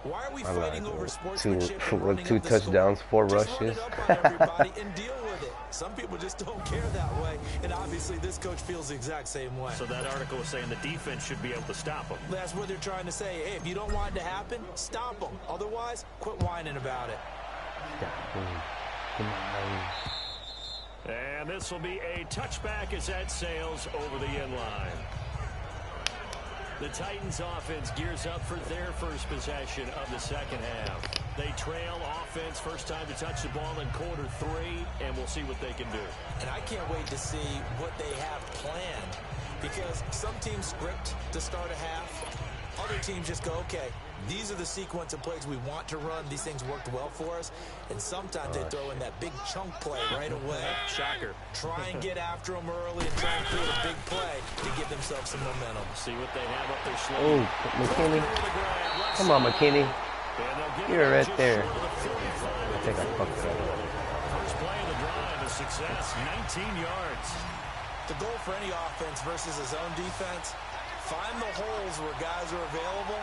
why are we fighting over sportsmanship and running 2 up the touchdowns, score? 4 Just rushes. run it up on everybody and deal with it. Some people just don't care that way, and obviously this coach feels the exact same way. So that article was saying the defense should be able to stop them. That's what they're trying to say. Hey, if you don't want it to happen, stop them. Otherwise, quit whining about it. And this will be a touchback as that sails over the end line. The Titans offense gears up for their first possession of the second half. They trail offense, first time to touch the ball in quarter 3, and we'll see what they can do. And I can't wait to see what they have planned, because some teams script to start a half, Other teams just go, okay, these are the sequence of plays we want to run. These things worked well for us. And sometimes they throw in that big chunk play right away. Shocker. Try and get after them early and try and create a big play to give themselves some momentum. See what they have up their sleeve. Oh, McKinney. Come on, McKinney. You're right there. I think I fucked that up. First play of the drive, a success, 19 yards. The goal for any offense versus a zone defense, find the holes where guys are available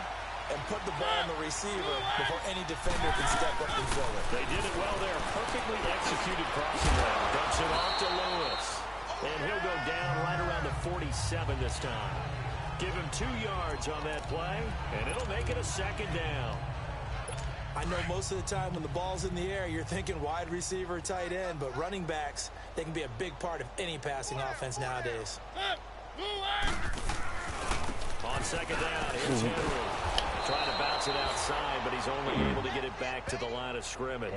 and put the ball in the receiver before any defender can step up and fill it. They did it well there. Perfectly executed crossing route. Dumps it off to Lewis. And he'll go down right around the 47 this time. Give him 2 yards on that play, and it'll make it a second down. I know most of the time when the ball's in the air, you're thinking wide receiver, tight end, but running backs, they can be a big part of any passing offense nowadays. On second down, here's Henry. Trying to bounce it outside, but he's only able to get it back to the line of scrimmage.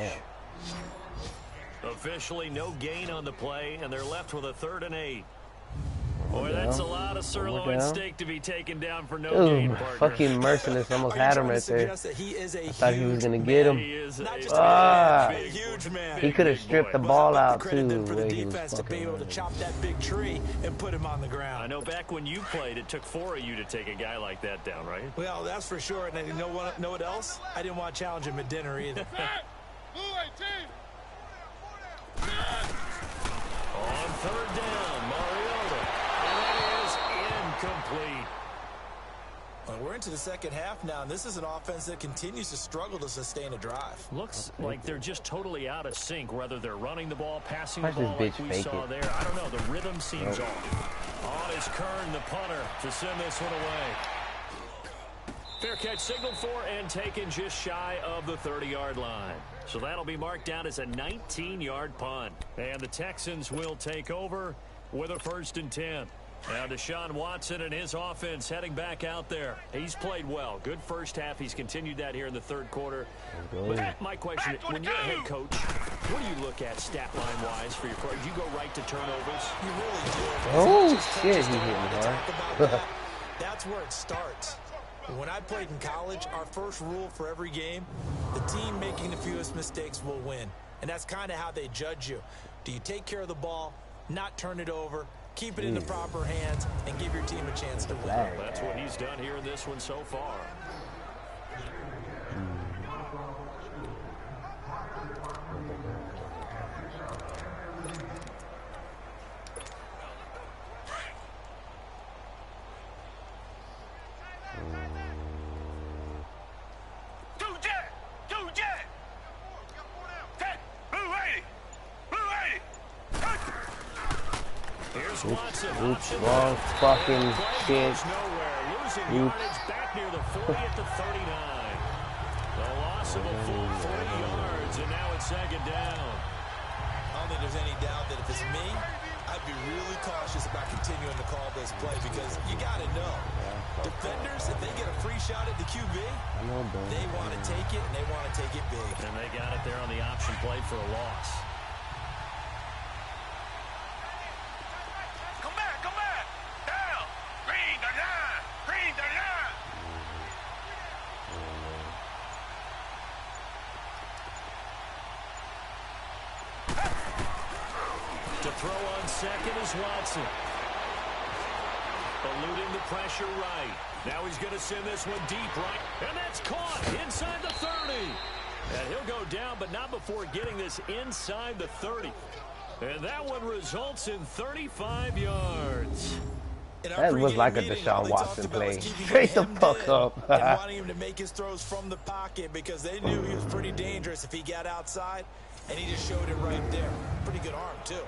Officially, no gain on the play, and they're left with a 3rd and 8. Boy, that's a lot of sirloin steak to be taken down for no gain, partner. Fucking merciless. Almost had him right there. I thought he was going to get him. Huge man. He could have stripped the ball out, too. For the defense to be able to chop that big tree and put him on the ground. I know back when you played, it took 4 of you to take a guy like that down, right? Well, that's for sure. And you know what else? I didn't want to challenge him at dinner either. On 3rd down, Mariota. And that is incomplete. Well, we're into the second half now, and this is an offense that continues to struggle to sustain a drive. Looks like they're just totally out of sync, whether they're running the ball, passing the ball this like bitch we saw there. I don't know. The rhythm seems off. On is Kern, the punter, to send this one away. Fair catch signaled for and taken just shy of the 30-yard line. So that'll be marked down as a 19-yard punt. And the Texans will take over with a 1st and 10. Now Deshaun Watson and his offense heading back out there. He's played well. Good first half. He's continued that here in the 3rd quarter. But my question, when you're a head coach, what do you look at stat line-wise for your quarter? Do you go right to turnovers? You really do. Oh, shit, he hit me hard. That's where it starts. When I played in college, our first rule for every game, the team making the fewest mistakes will win. And that's kind of how they judge you. Do you take care of the ball, not turn it over, keep it in the proper hands, and give your team a chance to win? That's what he's done here in this one so far. Oops, wrong fucking shit. Losing yardage back near the 40 at the 39. The loss of a full 40 yards, and now it's second down. I don't think there's any doubt that if it's me, I'd be really cautious about continuing to call this play because you got to know. Defenders, if they get a free shot at the QB, they want to take it, and they want to take it big. And they got it there on the option play for a loss. To throw on second is Watson. Eluding the pressure right. Now he's going to send this one deep right. And that's caught inside the 30. And he'll go down, but not before getting this inside the 30. And that one results in 35 yards. That was like a Deshaun Watson play. Straight the fuck up. And wanting him to make his throws from the pocket because they knew he was pretty dangerous if he got outside. And he just showed it right there. Pretty good arm, too.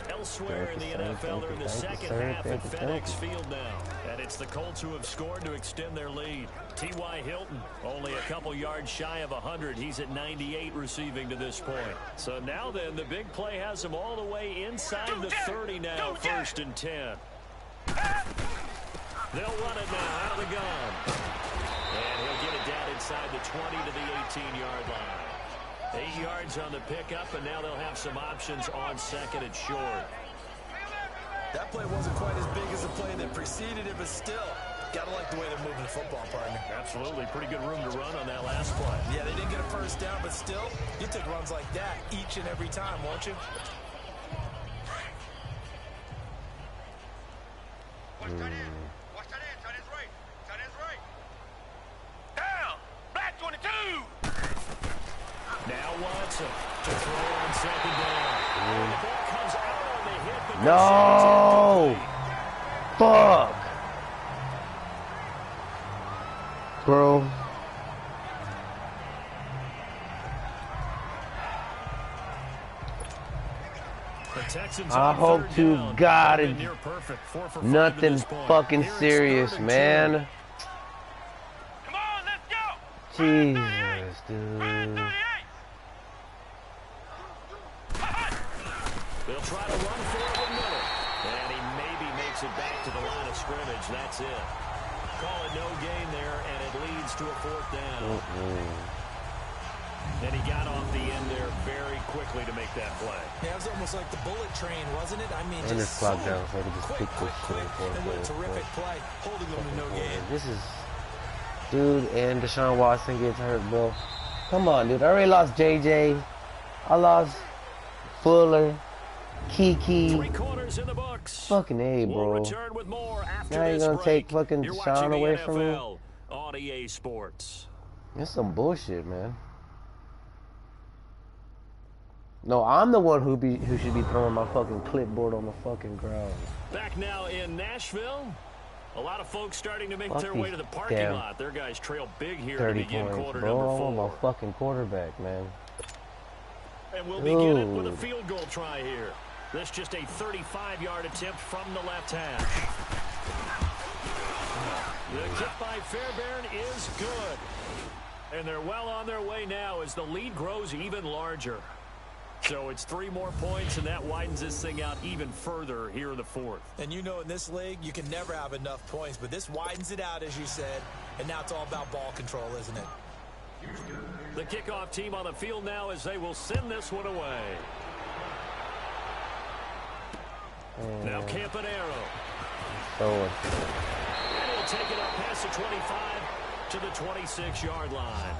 Elsewhere in the NFL, they're in the second half at FedEx Field now. And it's the Colts who have scored to extend their lead. T.Y. Hilton, only a couple yards shy of 100. He's at 98 receiving to this point. So now then, the big play has him all the way inside the 30 now, 1st and 10. They'll run it now out of the gun. And he'll get it down inside the 20 to the 18-yard line. 8 yards on the pickup, and now they'll have some options on second and short. That play wasn't quite as big as the play that preceded it, but still, Gotta like the way they're moving the football, partner. Absolutely. Pretty good room to run on that last play. Yeah, they didn't get a first down, but still, you take runs like that each and every time, won't you? Watch that in. Watch that in. Tight end's right. Tight end's right. Down. Black 22. Now Watson to throw on second down. The ball comes out on the hit. But No! Fuck! Bro. The Texans I on hope third to down. God They've it's been near perfect. 4 for 5 at nothing this point. fucking Here it's serious, 3rd and man. 2. Come on, let's go. Jesus, dude. They'll try to run for it with Miller. And he maybe makes it back to the line of scrimmage. That's it. Call it no gain there, and it leads to a 4th down. And he got off the end there very quickly to make that play. Yeah, it was almost like the bullet train, wasn't it? I mean, And just this clock down so I can just quick, pick quick, this quick. shit. And what a terrific play, holding them to no gain. This is, dude, and Deshaun Watson gets hurt, bro. Come on, dude. I already lost JJ. I lost Fuller, Kiki. 3 quarters in the books. Fucking A, We'll bro. return with more after Now you're this gonna break. take fucking You're Deshaun watching the away from me? NFL on EA Sports. That's some bullshit, man. No, I'm the one who should be throwing my fucking clipboard on the fucking ground. Back now in Nashville. A lot of folks starting to make Fuck their way these to the parking damn lot. Their guys trail big here to 30 begin points, quarter bro. I number want 4. my fucking quarterback, man. And we'll begin it with a Dude. field goal try here. This just a 35-yard attempt from the left hash. The kick by Fairbairn is good. And they're well on their way now as the lead grows even larger. So it's 3 more points, and that widens this thing out even further here in the 4th. And you know in this league, you can never have enough points, but this widens it out, as you said, and now it's all about ball control, isn't it? The kickoff team on the field now as they will send this one away. Now Campanaro. So And he'll take it up past the 25 to the 26-yard line.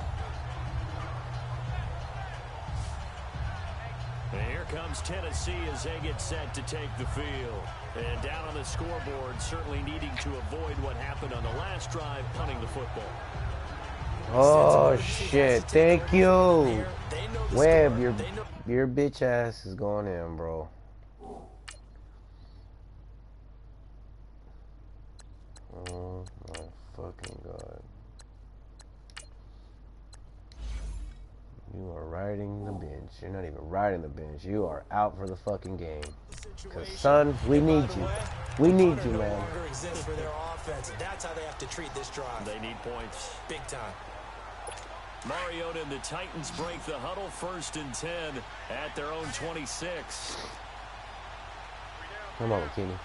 And here comes Tennessee as they get set to take the field. And down on the scoreboard, certainly needing to avoid what happened on the last drive, punting the football. oh shit! Thank you, Webb. Your bitch ass is going in, bro. Oh my fucking god! You are riding the bench. You're not even riding the bench. You are out for the fucking game. Cause son, we need you. We need you, man. No longer exists for their offense. That's how they have to treat this drive. They need points. Big time. Mariota and the Titans break the huddle 1st and 10 at their own 26. Come on, Kenny.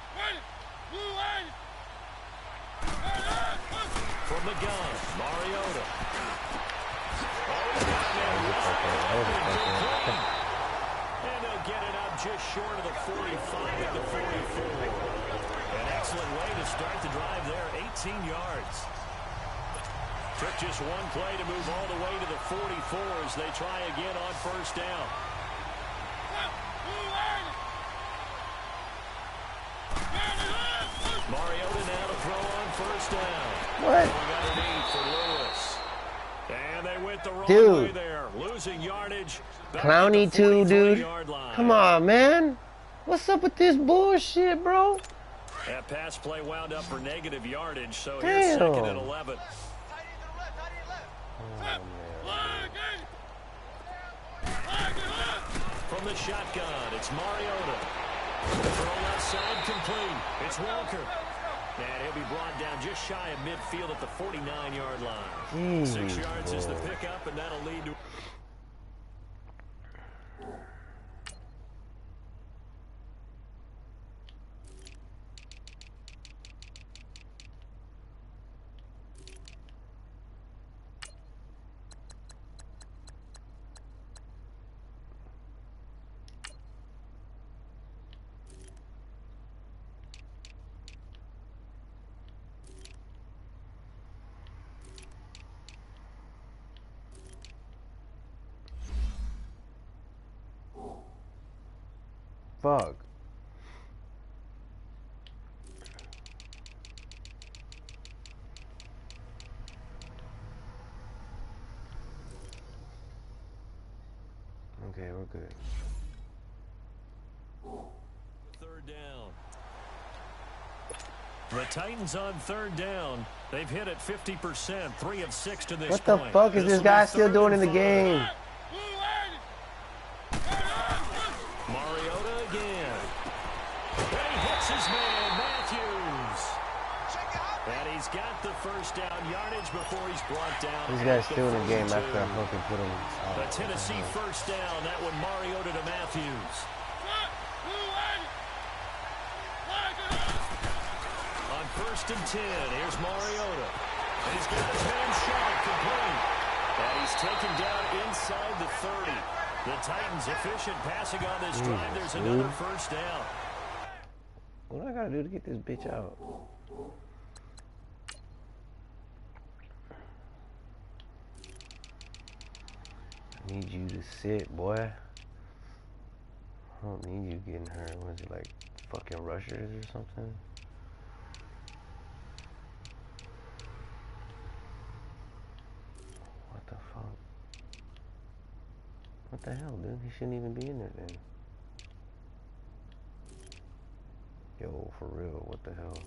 From the gun, Mariota. And they'll get it up just short of the 45 at the 44. An excellent way to start the drive there, 18 yards. Took just one play to move all the way to the 44 as they try again on 1st down. Mariota now to throw on 1st down. What? Underneath for Lewis. And they went the wrong Dude. way there. Losing yardage. Clowny too, dude. Come on, man. What's up with this bullshit, bro? That pass play wound up for negative yardage, so Damn. here's 2nd and 11. From the shotgun, it's Mariota. Throw left side complete. It's Walker. And he'll be brought down just shy of midfield at the 49-yard line. 6 yards is the pickup, and that'll lead to... fuck? Okay, we're good. Third down. The Titans on third down. They've hit it 50%, 3 of 6 to this point. What the fuck is this guy still doing in the game? Mariota again. And he hits his man, Matthews. And he's got the first down yardage before he's brought down. This guy's still in the game after I fucking put him. The Tennessee first down. That one Mariota to Matthews. On 1st and 10, here's Mariota. And he's got his man shot complete. And he's taken down inside the 30. The Titans efficient passing on this drive. There's another first down. What do I gotta do to get this bitch out? I need you to sit, boy. I don't need you getting hurt. What is it, like fucking rushers or something? What the fuck? What the hell, dude? He shouldn't even be in there then. Yo, for real, what the hell?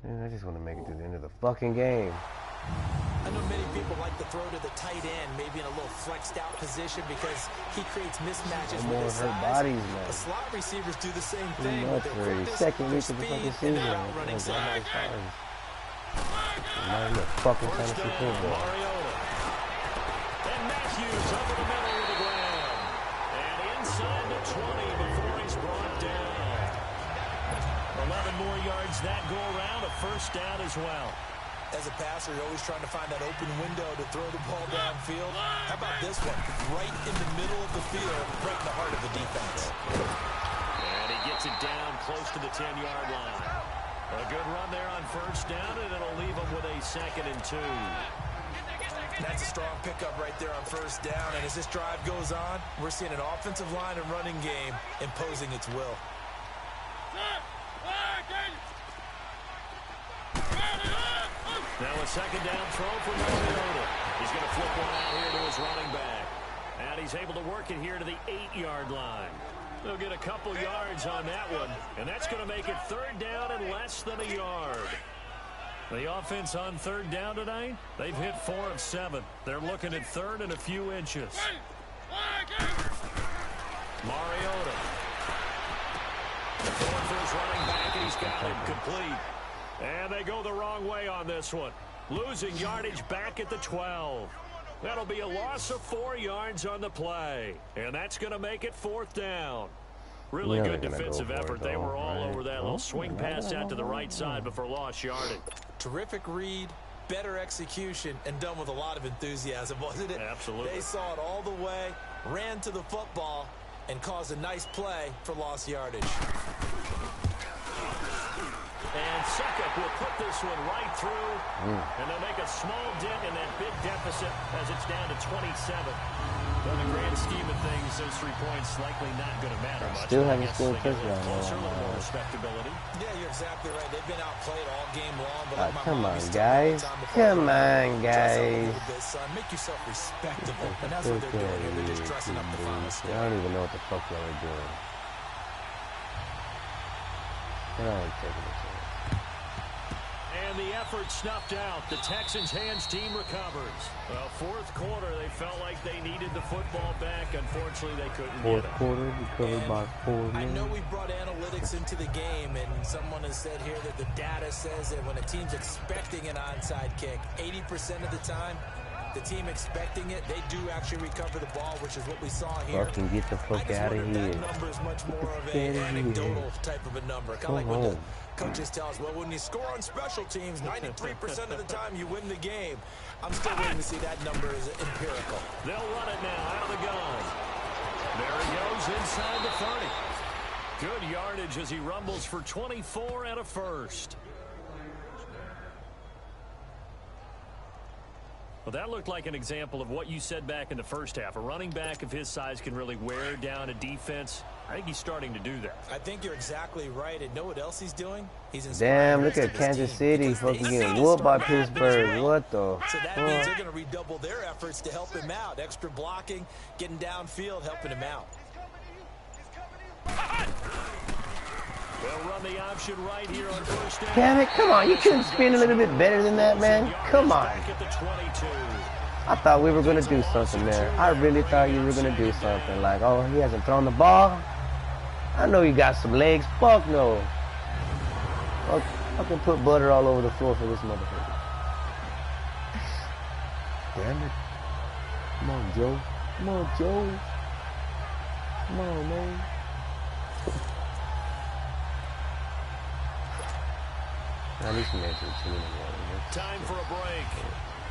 Man, I just want to make it to the end of the fucking game. I know many people like to throw to the tight end, maybe in a little flexed out position because he creates mismatches with his size. Bodies, man. The slot receivers do the same thing. Much for the second week of the fucking season. Running side. Not even fucking Tennessee football. And Matthews over the middle of the ground. And inside the 20 before he's brought down. 11 more yards that go around, a first down as well. As a passer, you're always trying to find that open window to throw the ball downfield. How about this one? Right in the middle of the field, right in the heart of the defense. And he gets it down close to the 10-yard line. A good run there on first down, and it'll leave him with a 2nd and 2. That's a strong pickup right there on first down. And as this drive goes on, we're seeing an offensive line and running game imposing its will. Now a 2nd down throw for Mariota. He's going to flip one out here to his running back. And he's able to work it here to the 8-yard line. They'll get a couple yards on that one. And that's going to make it 3rd down and less than a yard. The offense on 3rd down tonight, they've hit 4 of 7. They're looking at 3rd and a few inches. Mariota. Going for his running back, and he's got him complete. And they go the wrong way on this one. Losing yardage back at the 12. That'll be a loss of 4 yards on the play. And that's going to make it 4th down. Really good defensive effort. They were all over that little swing pass out to the right side before lost yardage. Terrific read, better execution, and done with a lot of enthusiasm, wasn't it? Absolutely. They saw it all the way, ran to the football, and caused a nice play for lost yardage. And Suckup will put this one right through, and they'll make a small dent in that big deficit as it's down to 27. In the grand scheme of things, those 3 points likely not going to matter much. Still haven't scored a touchdown. Closer, a little more respectability. Yeah, you're exactly right. They've been outplayed all game long. But come on, guys. Come on, guys. Make yourself respectable. And that's what they're doing here. They're just dressing up the final score. I don't even know what the fuck y'all are doing. I ain't taking it. And the effort snuffed out. The Texans' hands team recovers. Well, 4th quarter, they felt like they needed the football back. Unfortunately, they couldn't get it. 4th quarter, recovered by 4 I know we brought analytics into the game, and someone has said here that the data says that when a team's expecting an onside kick, 80% of the time, the team expecting it, they do actually recover the ball, which is what we saw here. Fucking get the fuck out of here. That number is much more of an anecdotal type of a number. Kind of like when the coaches tell us, well, when you score on special teams, 93% of the time you win the game. I'm still waiting to see that number is empirical. They'll run it now out of the gun. There he goes inside the 30. Good yardage as he rumbles for 24 and a first. Well, that looked like an example of what you said back in the first half. A running back of his size can really wear down a defense. I think he's starting to do that. I think you're exactly right. And know what else he's doing? He's damn, look at Kansas City fucking getting whooped by Pittsburgh. What the So that means they're going to redouble their efforts to help him out. Extra blocking, getting downfield, helping him out. They'll run the option right here on first down. Damn it, come on. You couldn't spin a little bit better than that, man. Come on. I thought we were going to do something there. I really thought you were going to do something. Like, oh, he hasn't thrown the ball. I know you got some legs. Fuck no. I can put butter all over the floor for this motherfucker. Damn it. Come on, Joe. Come on, Joe. Come on, man. At least we made it to the team. Time for a break.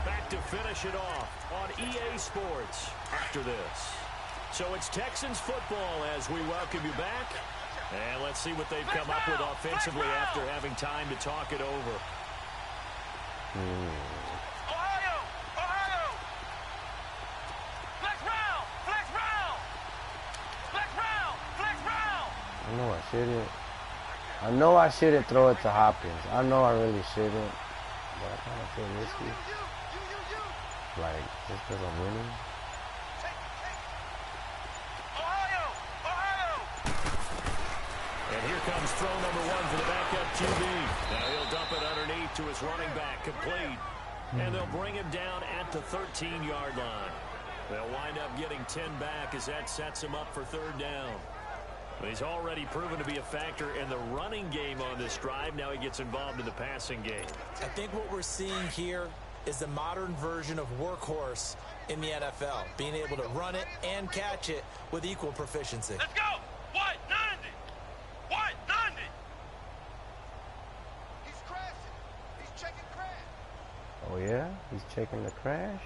Back to finish it off on EA Sports after this. So it's Texans football as we welcome you back. And let's see what they've come up with offensively after having time to talk it over. Ohio! Ohio! Flex round! Flex round! Flex round! Flex round! I know I shouldn't throw it to Hopkins. I know I really shouldn't. But I kind of feel risky. Like, just because I'm winning. Ohio! Ohio! And here comes throw number one for the backup QB. Now he'll dump it underneath to his running back, complete. And they'll bring him down at the 13-yard line. They'll wind up getting 10 back as that sets him up for third down. But he's already proven to be a factor in the running game on this drive. Now he gets involved in the passing game. I think what we're seeing here is the modern version of workhorse in the NFL, being able to run it and catch it with equal proficiency. Let's go! White 90! White 90! He's crashing. He's checking crash. Oh, yeah? He's checking the crash?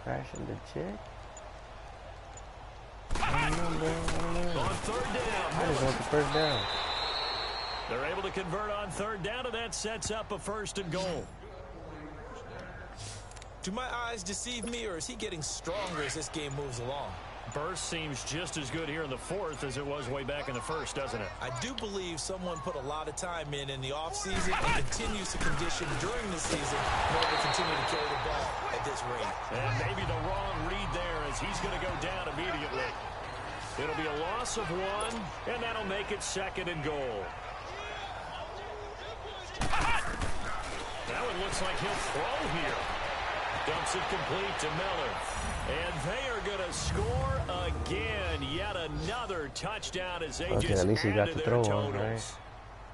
Crashing the check? I don't know, man. On third down. I just want the first down. They're able to convert on third down, and that sets up a first and goal. Do my eyes deceive me, or is he getting stronger as this game moves along? Burst seems just as good here in the fourth as it was way back in the first, doesn't it? I do believe someone put a lot of time in the offseason and continues to condition during the season in order to continue to carry the ball at this rate. And maybe the wrong read there as he's going to go down immediately. It'll be a loss of one, and that'll make it second and goal. Now it looks like he'll throw here. Dumps it complete to Miller. And they are going to score again. Yet another touchdown as they just at least he got added the their throw on, totals. right?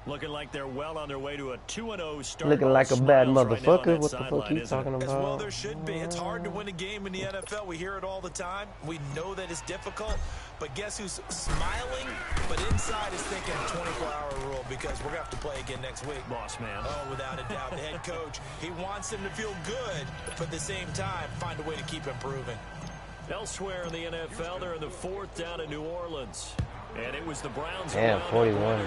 Looking like they're well on their way to a 2-0 start. Looking like a bad motherfucker. What the fuck you talking As about? well there should be. It's hard to win a game in the NFL. We hear it all the time. We know that it's difficult. But guess who's smiling? But inside is thinking 24-hour rule because we're going to have to play again next week. Boss man. Oh, without a doubt. The head coach, he wants him to feel good, but at the same time, find a way to keep improving. Elsewhere in the NFL, they're in the fourth down in New Orleans. And it was the Browns. Damn, 41.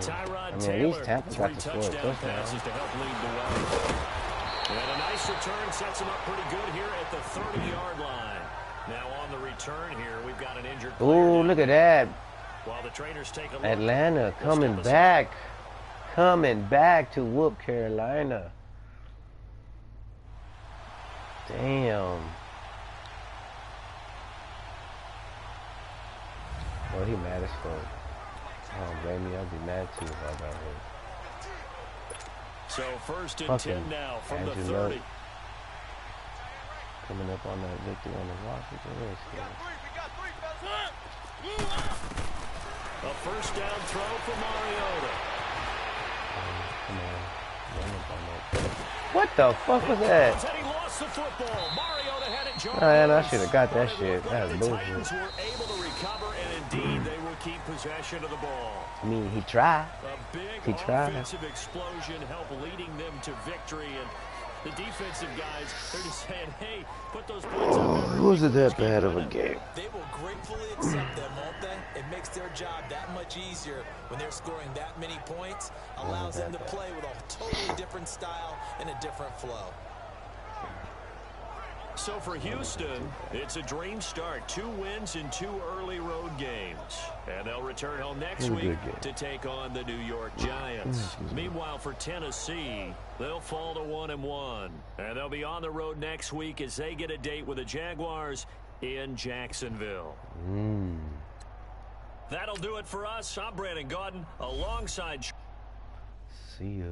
Tyrod Taylor, Taylor, got the 3 touchdown passes to help lead the way. And a nice return sets him up pretty good here at the 30-yard line. Now on the return here, we've got an injured player. Ooh, look at that. While the trainers take a look. Atlanta coming back. Coming back to whoop Carolina. Damn. Well, he mad as fuck. I don't blame me. I'd be mad too if I got hit. So first and Fucking 10 now from the Andrew 30. Luck. Coming up on that victory on the Washington Redskins. A first down throw for Mariota. Come on. Run up on that. What the fuck was that? And he lost gets the football. Mariota had it jarred. Man, I should have got that shit. That's The bullshit. Titans were able to recover, and indeed, they will keep possession of the ball. I mean, he tried. A big He tried. offensive explosion helped leading them to victory, and the defensive guys, they're just saying, hey, put those points up. It wasn't that bad of a game. They will gratefully accept them, won't they? It makes their job that much easier when they're scoring that many points. Allows them to play with a totally different style and a different flow. So for Houston, it's a dream start. 2 wins in 2 early road games. And they'll return home next week to take on the New York Giants. Meanwhile, for Tennessee, they'll fall to 1-1. And they'll be on the road next week as they get a date with the Jaguars in Jacksonville. That'll do it for us. I'm Brandon Gaudin alongside... See ya.